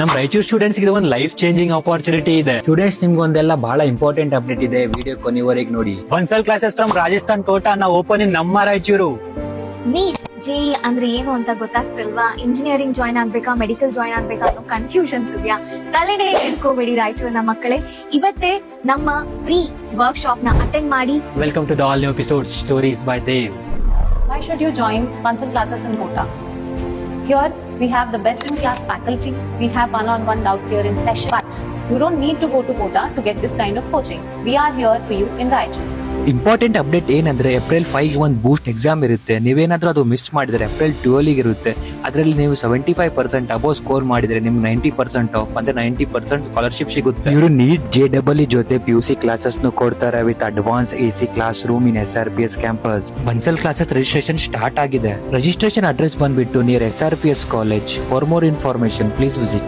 ನಮ್ ರಾಯಚೂರು ಸ್ಟೂಡೆಂಟ್ಸ್ ಗೆ ಒಂದು ಲೈಫ್ ಚೇಂಜಿಂಗ್ ಆಪರ್ಚುನಿಟಿ ಇದೆ. ಸ್ಟೂಡೆಂಟ್ಸ್ ನಿಮ್ಗೊಂದೆಲ್ಲ ಬಹಳ ಇಂಪಾರ್ಟೆಂಟ್ ಅಪ್ಡೇಟ್ ಇದೆ, ವಿಡಿಯೋ ಕೊನೆವರೆಗೆ ನೋಡಿ. ಬನ್ಸಲ್ ಕ್ಲಾಸಸ್ ಫ್ರಮ್ ರಾಜಸ್ಥಾನ್ ಕೋಟಾ ನಾವು ಓಪನ್ ಇನ್ ನಮ್ಮ ರಾಯಚೂರು. ನೀಟ್ ಜೆಇ ಅಂದ್ರೆ ಏನು ಅಂತ ಗೊತ್ತಾಗ್ತಿಲ್ವಾ? ಇಂಜಿನಿಯರಿಂಗ್ ಜಾಯ್ನ್ ಆಗ್ಬೇಕಾ, ಮೆಡಿಕಲ್ ಜಾಯ್ನ್ ಆಗ್ಬೇಕಾ ಅನ್ನೋ ಕನ್ಫ್ಯೂಷನ್ಸ್ ಇದೆಯಾ? ತಲೆಗೆ ಇಸ್ಕೋಬೇಡಿ ರಾಯಚೂರಿನ ಮಕ್ಕಳೇ, ಇವತ್ತೇ ನಮ್ಮ ಫ್ರೀ ವರ್ಕ್ ಶಾಪ್ ನ ಅಟೆಂಡ್ ಮಾಡಿ. Welcome to the all new episode stories by Dev. Why should you join Bansal classes in Kota? Here we have the best in class faculty. We have one-on-one doubt clearing session. But you don't need to go to Kota to get this kind of coaching. We are here for you in Raichur. Important update ಏನಂದ್ರೆ April 5 ಒಂದು ಬೂಸ್ಟ್ exam ಇರುತ್ತೆ. ನೀವೇನಾದ್ರೂ ಅದು miss ಮಾಡಿದ್ರೆ April 12 ಇರುತ್ತೆ. ಅದರಲ್ಲಿ ನೀವು 75% above score ಮಾಡಿದ್ರೆ ನಿಮ್ಗೆ 90% ಆಫ್ ಅಂದ್ರೆ 90% ಸ್ಕಾಲರ್ಶಿಪ್ ಸಿಗುತ್ತೆ. ಇವರು ನೀಟ್ JEE ಜೊತೆ PUC ಕ್ಲಾಸಸ್ ನು ಕೊಡ್ತಾರೆ with advance AC class room in SRPS campus. Bansal classes registration start ಆಗಿದೆ. ರಿಜಿಸ್ಟ್ರೇಷನ್ ಅಡ್ರೆಸ್ ಬಂದ್ಬಿಟ್ಟು near SRPS college. For more information please visit.